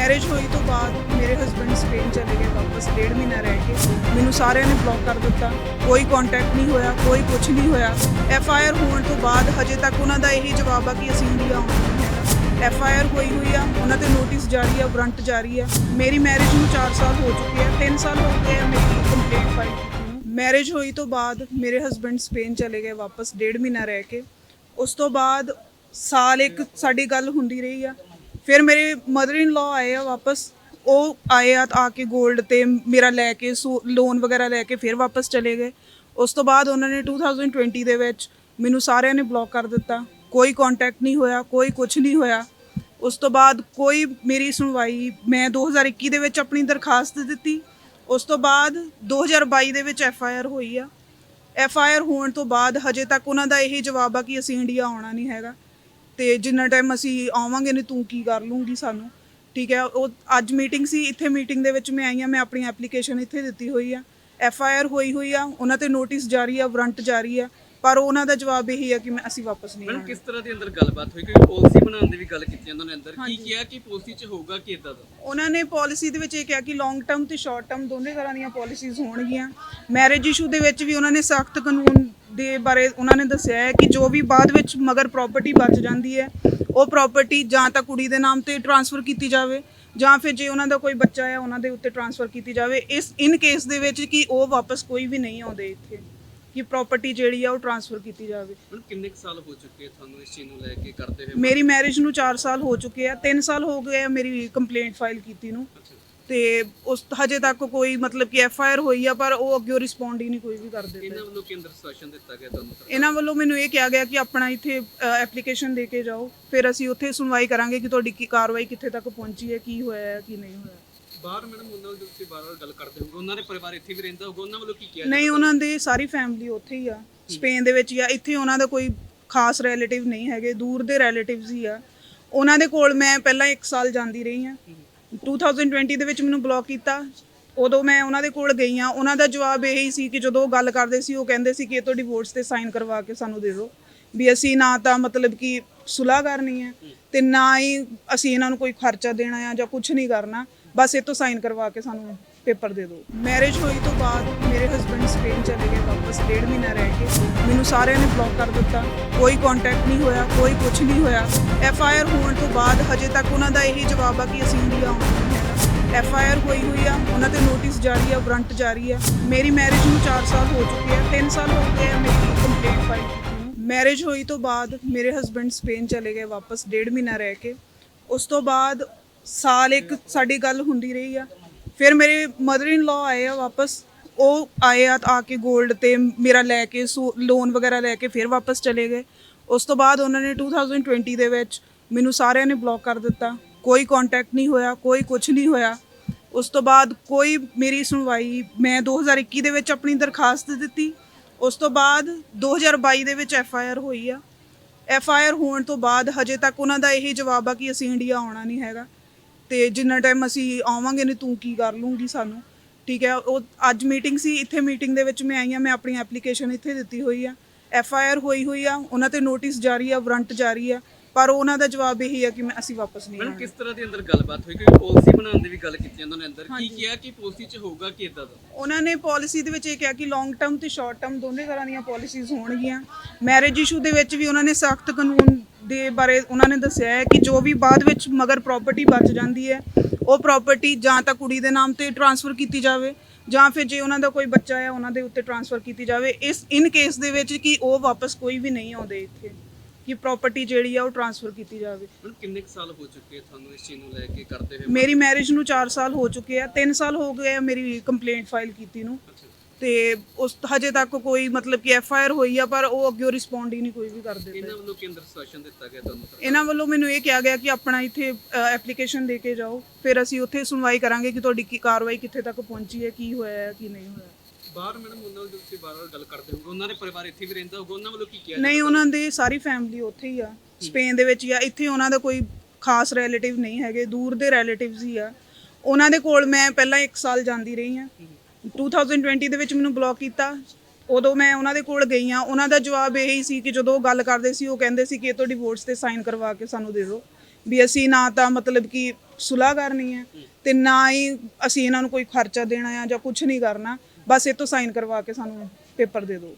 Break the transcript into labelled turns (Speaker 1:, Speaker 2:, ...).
Speaker 1: Marriage हुई तो बाद मेरे हस्बैंड स्पेन चले गए वापस 1.5 महीना रह के ਮੈਨੂੰ ਸਾਰਿਆਂ ਨੇ ਬਲੌਕ ਕਰ ਦਿੱਤਾ। ਕੋਈ ਕੰਟੈਕਟ ਨਹੀਂ ਹੋਇਆ, ਕੋਈ ਕੁਝ ਨਹੀਂ ਹੋਇਆ। ਐਫ.ਆਈ.ਆਰ ਹੋਣ ਤੋਂ ਬਾਅਦ ਹਜੇ ਤੱਕ ਉਹਨਾਂ ਦਾ ਇਹੀ ਜਵਾਬ ਆ ਕਿ ਅਸੀਂ ਇੰਡੀਆ ਆਉਣਾ ਨਹੀਂ ਹੈਗਾ। ਐਫ.ਆਈ.ਆਰ ਹੋਈ ਆ, ਉਹਨਾਂ ਤੇ ਨੋਟਿਸ ਜਾਰੀ ਆ, ਵਾਰੰਟ ਜਾਰੀ ਆ। ਮੇਰੀ ਮੈਰਿਜ ਨੂੰ 4 ਸਾਲ ਹੋ ਚੁੱਕੇ ਆ, 3 ਸਾਲ ਹੋ ਗਏ ਆ ਮੇਰੀ ਕੰਪਲੇਂਟ ਫਾਈਲ ਕੀਤੀ ਨੂੰ। ਮੈਰਿਜ ਹੋਈ ਤੋਂ ਬਾਅਦ ਮੇਰੇ ਹਸਬੈਂਡ ਸਪੇਨ ਚਲੇ ਗਏ ਵਾਪਸ 1.5 ਮਹੀਨਾ ਰਹਿ ਕੇ। ਉਸ ਤੋਂ ਬਾਅਦ ਸਾਲ ਇੱਕ ਸਾਡੀ ਗੱਲ ਹੁੰਦੀ ਰਹੀ ਆ। ਫਿਰ ਮੇਰੇ ਮਦਰ ਇਨ ਲਾ ਆਏ ਆ ਵਾਪਸ। ਉਹ ਆਏ ਆ ਕੇ ਗੋਲਡ ਤੇ ਮੇਰਾ ਲੈ ਕੇ ਲੋਨ ਵਗੈਰਾ ਲੈ ਕੇ ਫਿਰ ਵਾਪਸ ਚਲੇ ਗਏ। ਉਸ ਤੋਂ ਬਾਅਦ ਉਹਨਾਂ ਨੇ 2020 ਦੇ ਵਿੱਚ ਮੈਨੂੰ ਸਾਰਿਆਂ ਨੇ ਬਲੌਕ ਕਰ ਦਿੱਤਾ। ਕੋਈ ਕੰਟੈਕਟ ਨਹੀਂ ਹੋਇਆ, ਕੋਈ ਕੁਝ ਨਹੀਂ ਹੋਇਆ। ਉਸ ਤੋਂ ਬਾਅਦ ਕੋਈ ਮੇਰੀ ਸੁਣਵਾਈ, ਮੈਂ 2021 ਦੇ ਵਿੱਚ ਆਪਣੀ ਦਰਖਾਸਤ ਦਿੱਤੀ। ਉਸ ਤੋਂ ਬਾਅਦ 2022 ਦੇ ਵਿੱਚ ਐਫ.ਆਈ.ਆਰ ਹੋਈ ਆ। ਐਫ.ਆਈ.ਆਰ ਹੋਣ ਤੋਂ ਬਾਅਦ ਹਜੇ ਤੱਕ ਉਹਨਾਂ ਦਾ ਇਹੀ ਜਵਾਬ ਆ ਕਿ ਅਸੀਂ ਇੰਡੀਆ ਆਉਣਾ ਨਹੀਂ ਹੈਗਾ ਤੇ ਜਿੰਨਾ ਟਾਈਮ ਅਸੀਂ ਆਵਾਂਗੇ ਨਹੀਂ ਤੂੰ ਕੀ ਕਰ ਲੂੰਗੀ ਸਾਨੂੰ। ਠੀਕ ਹੈ, ਉਹ ਅੱਜ ਮੀਟਿੰਗ ਸੀ, ਇੱਥੇ ਮੀਟਿੰਗ ਦੇ ਵਿੱਚ ਮੈਂ ਆਈ ਹਾਂ। ਮੈਂ ਆਪਣੀ ਐਪਲੀਕੇਸ਼ਨ ਇੱਥੇ ਦਿੱਤੀ ਹੋਈ ਆ। ਐਫ.ਆਈ.ਆਰ ਹੋਈ ਆ, ਉਹਨਾਂ ਤੇ ਨੋਟਿਸ ਜਾਰੀ ਆ, ਵਾਰੰਟ ਜਾਰੀ ਆ, ਪਰ ਉਹਨਾਂ ਦਾ ਜਵਾਬ ਇਹੀ ਆ ਕਿ ਅਸੀਂ ਵਾਪਸ ਨਹੀਂ ਆਉਣਾ।
Speaker 2: ਕਿਸ ਤਰ੍ਹਾਂ ਦੀ ਅੰਦਰ ਗੱਲਬਾਤ ਹੋਈ? ਕੋਈ ਪਾਲਿਸੀ ਬਣਾਉਣ ਦੀ ਵੀ ਗੱਲ ਕੀਤੀ ਉਹਨਾਂ ਨੇ ਅੰਦਰ, ਕੀ ਕਿਹਾ ਕਿ ਪਾਲਿਸੀ 'ਚ ਹੋਊਗਾ ਕਿ ਇਦਾਂ ਦਾ?
Speaker 1: ਉਹਨਾਂ ਨੇ ਪਾਲਿਸੀ ਦੇ ਵਿੱਚ ਇਹ ਕਿਹਾ ਕਿ ਲੌਂਗ ਟਰਮ ਤੇ ਸ਼ਾਰਟ ਟਰਮ ਦੋਨੇ ਤਰ੍ਹਾਂ ਦੀਆਂ ਪਾਲਿਸੀਜ਼ ਹੋਣਗੀਆਂ। ਮੈਰਿਜ ਇਸ਼ੂ ਦੇ ਵਿੱਚ ਵੀ ਉਹਨਾਂ ਨੇ ਸਖਤ ਕਾਨੂੰਨ ਦੇ ਬਾਰੇ ਉਹਨਾਂ ਨੇ ਦੱਸਿਆ ਹੈ ਕਿ ਜੋ ਵੀ ਬਾਅਦ ਵਿੱਚ ਮਗਰ ਪ੍ਰਾਪਰਟੀ ਬਚ ਜਾਂਦੀ ਹੈ ਉਹ ਪ੍ਰਾਪਰਟੀ ਜਾਂ ਤਾਂ ਕੁੜੀ ਦੇ ਨਾਮ ਤੇ ਟ੍ਰਾਂਸਫਰ ਕੀਤੀ ਜਾਵੇ ਜਾਂ ਫਿਰ ਜੇ ਉਹਨਾਂ ਦਾ ਕੋਈ ਬੱਚਾ ਹੈ ਉਹਨਾਂ ਦੇ ਉੱਤੇ ਟ੍ਰਾਂਸਫਰ ਕੀਤੀ ਜਾਵੇ। ਇਸ ਇਨ ਕੇਸ ਦੇ ਵਿੱਚ ਕਿ ਉਹ ਵਾਪਸ ਕੋਈ ਵੀ ਨਹੀਂ ਆਉਂਦੇ ਇੱਥੇ, ਕਿ ਪ੍ਰਾਪਰਟੀ ਜਿਹੜੀ ਆ ਉਹ ਟ੍ਰਾਂਸਫਰ ਕੀਤੀ ਜਾਵੇ।
Speaker 2: ਹੁਣ ਕਿੰਨੇ ਸਾਲ ਹੋ ਚੁੱਕੇ ਤੁਹਾਨੂੰ ਇਸ ਚੀਜ਼ ਨੂੰ ਲੈ ਕੇ ਕਰਦੇ ਹੋਏ?
Speaker 1: ਮੇਰੀ ਮੈਰਿਜ ਨੂੰ 4 ਸਾਲ ਹੋ ਚੁੱਕੇ ਆ, 3 ਸਾਲ ਹੋ ਗਏ ਆ ਮੇਰੀ ਕੰਪਲੇਂਟ ਫਾਈਲ ਕੀਤੀ ਨੂੰ ਤੇ ਉਸ ਹਜੇ ਤੱਕ ਕੋਈ ਮਤਲਬ ਕਿ ਐਫ.ਆਈ.ਆਰ ਹੋਈ ਆ ਪਰ ਉਹ ਅੱਗੇ ਰਿਸਪੌਂਡ ਹੀ ਨਹੀਂ ਕੋਈ ਵੀ ਕਰਦੇ।
Speaker 2: ਇਹਨਾਂ ਵੱਲੋਂ ਕੇਂਦਰ ਸ਼ਾਸਨ ਦਿੱਤਾ ਗਿਆ ਤੁਹਾਨੂੰ?
Speaker 1: ਇਹਨਾਂ ਵੱਲੋਂ ਮੈਨੂੰ ਇਹ ਕਿਹਾ ਗਿਆ ਕਿ ਆਪਣਾ ਇੱਥੇ ਐਪਲੀਕੇਸ਼ਨ ਦੇ ਕੇ ਜਾਓ, ਫਿਰ ਅਸੀਂ ਉੱਥੇ ਸੁਣਵਾਈ ਕਰਾਂਗੇ ਕਿ ਤੁਹਾਡੀ ਕੀ ਕਾਰਵਾਈ ਕਿੱਥੇ ਤੱਕ ਪਹੁੰਚੀ ਹੈ, ਕੀ ਹੋਇਆ ਹੈ, ਕੀ ਨਹੀਂ ਹੋਇਆ।
Speaker 2: ਬਾਹਰ ਮੈਡਮ ਉਹਨਾਂ ਨਾਲ ਤੁਸੀਂ ਬਾਰ-ਬਾਰ ਗੱਲ ਕਰਦੇ ਹੋਗੇ, ਉਹਨਾਂ ਦੇ ਪਰਿਵਾਰ ਇੱਥੇ ਵੀ ਰਹਿੰਦਾ ਹੋਊਗਾ, ਉਹਨਾਂ ਵੱਲੋਂ ਕੀ ਕਿਹਾ?
Speaker 1: ਨਹੀਂ, ਉਹਨਾਂ ਦੇ ਸਾਰੀ ਫੈਮਿਲੀ ਉੱਥੇ ਹੀ ਆ, ਸਪੇਨ ਦੇ ਵਿੱਚ ਹੀ ਆ। ਇੱਥੇ ਉਹਨਾਂ ਦਾ ਕੋਈ ਖਾਸ ਰਿਲੇਟਿਵ ਨਹੀਂ ਹੈਗੇ, ਦੂਰ ਦੇ ਰਿਲੇਟਿਵਸ ਹੀ ਆ। ਉਹਨਾਂ ਦੇ ਕੋਲ ਮੈਂ ਪਹਿਲਾਂ 1 ਸਾਲ ਜਾਂਦੀ ਰਹੀ ਹਾਂ। 2020 ਦੇ ਵਿੱਚ ਮੈਨੂੰ ਬਲੌਕ ਕੀਤਾ, ਉਦੋਂ ਮੈਂ ਉਹਨਾਂ ਦੇ ਕੋਲ ਗਈ ਹਾਂ। ਉਹਨਾਂ ਦਾ ਜਵਾਬ ਇਹੀ ਸੀ ਕਿ ਜਦੋਂ ਉਹ ਗੱਲ ਕਰਦੇ ਸੀ ਉਹ ਕਹਿੰਦੇ ਸੀ ਕਿ ਇਹ ਤੋਂ ਡਿਵੋਰਸ ਤੇ ਸਾਈਨ ਕਰਵਾ ਕੇ ਸਾਨੂੰ ਦੇ ਦਿਓ, ਵੀ ਅਸੀਂ ਨਾ ਤਾਂ ਮਤਲਬ ਕਿ ਸੁਲ੍ਹਾ ਕਰਨੀ ਹੈ ਤੇ ਨਾ ਹੀ ਅਸੀਂ ਇਹਨਾਂ ਨੂੰ ਕੋਈ ਖਰਚਾ ਦੇਣਾ ਆ ਜਾਂ ਕੁਝ ਨਹੀਂ ਕਰਨਾ, ਬਸ ਇਹ ਤੋਂ ਸਾਈਨ ਕਰਵਾ ਕੇ ਸਾਨੂੰ ਪੇਪਰ ਦੇ ਦਿਓ। ਮੈਰਿਜ ਹੋਈ ਤੋਂ ਬਾਅਦ ਮੇਰੇ ਹਸਬੈਂਡ ਸਪੇਨ ਚਲੇ ਗਏ ਵਾਪਸ 1.5 ਮਹੀਨਾ ਰਹਿ ਕੇ। ਮੈਨੂੰ ਸਾਰਿਆਂ ਨੇ ਬਲੌਕ ਕਰ ਦਿੱਤਾ। ਕੋਈ ਕੰਟੈਕਟ ਨਹੀਂ ਹੋਇਆ, ਕੋਈ ਕੁਝ ਨਹੀਂ ਹੋਇਆ। ਐਫ.ਆਈ.ਆਰ ਹੋਣ ਤੋਂ ਬਾਅਦ ਹਜੇ ਤੱਕ ਉਹਨਾਂ ਦਾ ਇਹੀ ਜਵਾਬ ਆ ਕਿ ਅਸੀਂ ਇੰਡੀਆ ਆਉਣਾ ਨਹੀਂ ਹੈਗਾ। ਐਫ.ਆਈ.ਆਰ ਹੋਈ ਆ, ਉਹਨਾਂ ਤੇ ਨੋਟਿਸ ਜਾਰੀ ਆ, ਵਾਰੰਟ ਜਾਰੀ ਆ। ਮੇਰੀ ਮੈਰਿਜ ਨੂੰ 4 ਸਾਲ ਹੋ ਚੁੱਕੇ ਆ, 3 ਸਾਲ ਹੋ ਗਏ ਆ ਮੇਰੀ ਕੰਪਲੇਂਟ ਫਾਈਲ ਕੀਤੀ ਨੂੰ। ਮੈਰਿਜ ਹੋਈ ਤੋਂ ਬਾਅਦ ਮੇਰੇ ਹਸਬੈਂਡ ਸਪੇਨ ਚਲੇ ਗਏ ਵਾਪਸ 1.5 ਮਹੀਨਾ ਰਹਿ ਕੇ। ਉਸ ਤੋਂ ਬਾਅਦ ਸਾਲ ਇੱਕ ਸਾਡੀ ਗੱਲ ਹੁੰਦੀ ਰਹੀ ਆ। ਫਿਰ ਮੇਰੇ ਮਦਰ ਇਨ ਲਾ ਆਏ ਆ ਵਾਪਸ। ਉਹ ਆਏ ਆ ਕੇ ਗੋਲਡ ਤੇ ਮੇਰਾ ਲੈ ਕੇ ਲੋਨ ਵਗੈਰਾ ਲੈ ਕੇ ਫਿਰ ਵਾਪਸ ਚਲੇ ਗਏ। ਉਸ ਤੋਂ ਬਾਅਦ ਉਹਨਾਂ ਨੇ 2020 ਦੇ ਵਿੱਚ ਮੈਨੂੰ ਸਾਰਿਆਂ ਨੇ ਬਲੌਕ ਕਰ ਦਿੱਤਾ। ਕੋਈ ਕੰਟੈਕਟ ਨਹੀਂ ਹੋਇਆ, ਕੋਈ ਕੁਝ ਨਹੀਂ ਹੋਇਆ। ਉਸ ਤੋਂ ਬਾਅਦ ਕੋਈ ਮੇਰੀ ਸੁਣਵਾਈ, ਮੈਂ 2021 ਦੇ ਵਿੱਚ ਆਪਣੀ ਦਰਖਾਸਤ ਦਿੱਤੀ। ਉਸ ਤੋਂ ਬਾਅਦ 2022 ਦੇ ਵਿੱਚ ਐਫ.ਆਈ.ਆਰ ਹੋਈ ਆ। ਐਫ.ਆਈ.ਆਰ ਹੋਣ ਤੋਂ ਬਾਅਦ ਹਜੇ ਤੱਕ ਉਹਨਾਂ ਦਾ ਇਹੀ ਜਵਾਬ ਆ ਕਿ ਅਸੀਂ ਇੰਡੀਆ ਆਉਣਾ ਨਹੀਂ ਹੈਗਾ ਤੇ ਜਿੰਨਾ ਟਾਈਮ ਅਸੀਂ ਆਵਾਂਗੇ ਨਹੀਂ ਤੂੰ ਕੀ ਕਰ ਲੂੰਗੀ ਸਾਨੂੰ। ਠੀਕ ਹੈ, ਉਹ ਅੱਜ ਮੀਟਿੰਗ ਸੀ, ਇੱਥੇ ਮੀਟਿੰਗ ਦੇ ਵਿੱਚ ਮੈਂ ਆਈ ਹਾਂ। ਮੈਂ ਆਪਣੀ ਐਪਲੀਕੇਸ਼ਨ ਇੱਥੇ ਦਿੱਤੀ ਹੋਈ ਆ। ਐਫ.ਆਈ.ਆਰ ਹੋਈ ਆ, ਉਹਨਾਂ ਤੇ ਨੋਟਿਸ ਜਾਰੀ ਆ, ਵਾਰੰਟ ਜਾਰੀ ਆ, ਪਰ ਉਹਨਾਂ ਦਾ ਜਵਾਬ ਇਹੀ ਆ ਕਿ ਅਸੀਂ ਵਾਪਸ ਨਹੀਂ ਆਉਣਾ।
Speaker 2: ਕਿਸ ਤਰ੍ਹਾਂ ਦੀ ਅੰਦਰ ਗੱਲਬਾਤ ਹੋਈ? ਕੋਈ ਪਾਲਿਸੀ ਬਣਾਉਣ ਦੀ ਵੀ ਗੱਲ ਕੀਤੀ ਉਹਨਾਂ ਨੇ ਅੰਦਰ, ਕੀ ਕਿਹਾ ਕਿ ਪਾਲਿਸੀ 'ਚ ਹੋਊਗਾ ਕਿ ਇਦਾਂ ਦਾ? ਉਹਨਾਂ
Speaker 1: ਨੇ ਪਾਲਿਸੀ ਦੇ ਵਿੱਚ ਇਹ ਕਿਹਾ ਕਿ ਲੌਂਗ ਟਰਮ ਤੇ ਸ਼ਾਰਟ ਟਰਮ ਦੋਨੇ ਤਰ੍ਹਾਂ ਦੀਆਂ ਪਾਲਿਸੀਜ਼ ਹੋਣਗੀਆਂ। ਮੈਰਿਜ ਇਸ਼ੂ ਦੇ ਵਿੱਚ ਵੀ ਉਹਨਾਂ ਨੇ ਸਖਤ ਕਾਨੂੰਨ ਦੇ ਬਾਰੇ ਉਹਨਾਂ ਨੇ ਦੱਸਿਆ ਹੈ ਕਿ ਜੋ ਵੀ ਬਾਅਦ ਵਿੱਚ ਮਗਰ ਪ੍ਰਾਪਰਟੀ ਬਚ ਜਾਂਦੀ ਹੈ ਉਹ ਪ੍ਰਾਪਰਟੀ ਜਾਂ ਤਾਂ ਕੁੜੀ ਦੇ ਨਾਮ ਤੇ ਟ੍ਰਾਂਸਫਰ ਕੀਤੀ ਜਾਵੇ ਜਾਂ ਫਿਰ ਜੇ ਉਹਨਾਂ ਦਾ ਕੋਈ ਬੱਚਾ ਹੈ ਉਹਨਾਂ ਦੇ ਉੱਤੇ ਟ੍ਰਾਂਸਫਰ ਕੀਤੀ ਜਾਵੇ। ਇਸ ਇਨ ਕੇਸ ਦੇ ਵਿੱਚ ਕਿ ਉਹ ਵਾਪਸ ਕੋਈ ਵੀ ਨਹੀਂ ਆਉਂਦੇ ਇੱਥੇ, ਕਿ ਪ੍ਰਾਪਰਟੀ ਜਿਹੜੀ ਆ ਉਹ ਟ੍ਰਾਂਸਫਰ ਕੀਤੀ ਜਾਵੇ।
Speaker 2: ਹੁਣ ਕਿੰਨੇ ਸਾਲ ਹੋ ਚੁੱਕੇ ਤੁਹਾਨੂੰ ਇਸ ਚੀਜ਼ ਨੂੰ ਲੈ ਕੇ ਕਰਦੇ ਹੋਏ?
Speaker 1: ਮੇਰੀ ਮੈਰਿਜ ਨੂੰ 4 ਸਾਲ ਹੋ ਚੁੱਕੇ ਆ, 3 ਸਾਲ ਹੋ ਗਏ ਆ ਮੇਰੀ ਕੰਪਲੇਂਟ ਫਾਈਲ ਕੀਤੀ ਨੂੰ ਤੇ ਉਸ ਹਜੇ ਤੱਕ ਕੋਈ ਮਤਲਬ ਕਿ ਐਫ.ਆਈ.ਆਰ ਹੋਈ ਆ ਪਰ ਉਹ ਅੱਗੇ ਰਿਸਪੌਂਡ ਹੀ ਨਹੀਂ ਕੋਈ ਵੀ ਕਰਦੇ।
Speaker 2: ਇਹਨਾਂ ਵੱਲੋਂ ਕੇਂਦਰ ਸ਼ਾਸਨ ਦਿੱਤਾ ਗਿਆ ਤੁਹਾਨੂੰ?
Speaker 1: ਇਹਨਾਂ ਵੱਲੋਂ ਮੈਨੂੰ ਇਹ ਕਿਹਾ ਗਿਆ ਕਿ ਆਪਣਾ ਇੱਥੇ ਐਪਲੀਕੇਸ਼ਨ ਦੇ ਕੇ ਜਾਓ, ਫਿਰ ਅਸੀਂ ਉੱਥੇ ਸੁਣਵਾਈ ਕਰਾਂਗੇ ਕਿ ਤੁਹਾਡੀ ਕੀ ਕਾਰਵਾਈ ਕਿੱਥੇ ਤੱਕ ਪਹੁੰਚੀ ਹੈ, ਕੀ ਹੋਇਆ ਹੈ, ਕੀ ਨਹੀਂ ਹੋਇਆ।
Speaker 2: ਬਾਹਰ ਮੈਡਮ ਉਹਨਾਂ ਨਾਲ ਤੁਸੀਂ ਬਾਰ-ਬਾਰ ਗੱਲ ਕਰਦੇ ਹੋਗੇ, ਉਹਨਾਂ ਦੇ ਪਰਿਵਾਰ ਇੱਥੇ ਵੀ ਰਹਿੰਦਾ ਹੋਊਗਾ, ਉਹਨਾਂ ਵੱਲੋਂ ਕੀ ਕਿਹਾ?
Speaker 1: ਨਹੀਂ, ਉਹਨਾਂ ਦੇ ਸਾਰੀ ਫੈਮਿਲੀ ਉੱਥੇ ਹੀ ਆ, ਸਪੇਨ ਦੇ ਵਿੱਚ ਹੀ ਆ। ਇੱਥੇ ਉਹਨਾਂ ਦਾ ਕੋਈ ਖਾਸ ਰਿਲੇਟਿਵ ਨਹੀਂ ਹੈਗੇ, ਦੂਰ ਦੇ ਰਿਲੇਟਿਵਸ ਹੀ ਆ। ਉਹਨਾਂ ਦੇ ਕੋਲ ਮੈਂ ਪਹਿਲਾਂ 1 ਸਾਲ ਜਾਂਦੀ ਰਹੀ ਹਾਂ। 2020 ਦੇ ਵਿੱਚ ਮੈਨੂੰ ਬਲੌਕ ਕੀਤਾ, ਉਦੋਂ ਮੈਂ ਉਹਨਾਂ ਦੇ ਕੋਲ ਗਈ ਹਾਂ। ਉਹਨਾਂ ਦਾ ਜਵਾਬ ਇਹੀ ਸੀ ਕਿ ਜਦੋਂ ਉਹ ਗੱਲ ਕਰਦੇ ਸੀ ਉਹ ਕਹਿੰਦੇ ਸੀ ਕਿ ਇਹ ਤੋਂ ਡਿਵੋਰਸ ਤੇ ਸਾਈਨ ਕਰਵਾ ਕੇ ਸਾਨੂੰ ਦੇ ਦਿਓ, ਵੀ ਅਸੀਂ ਨਾ ਤਾਂ ਮਤਲਬ ਕਿ ਸੁਲਾਹ ਕਰਨੀ ਹੈ ਤੇ ਨਾ ਹੀ ਅਸੀਂ ਇਹਨਾਂ ਨੂੰ ਕੋਈ ਖਰਚਾ ਦੇਣਾ ਆ ਜਾਂ ਕੁਝ ਨਹੀਂ ਕਰਨਾ, ਬਸ ਇਹ ਤੋਂ ਸਾਈਨ ਕਰਵਾ ਕੇ ਸਾਨੂੰ ਪੇਪਰ ਦੇ ਦਿਓ।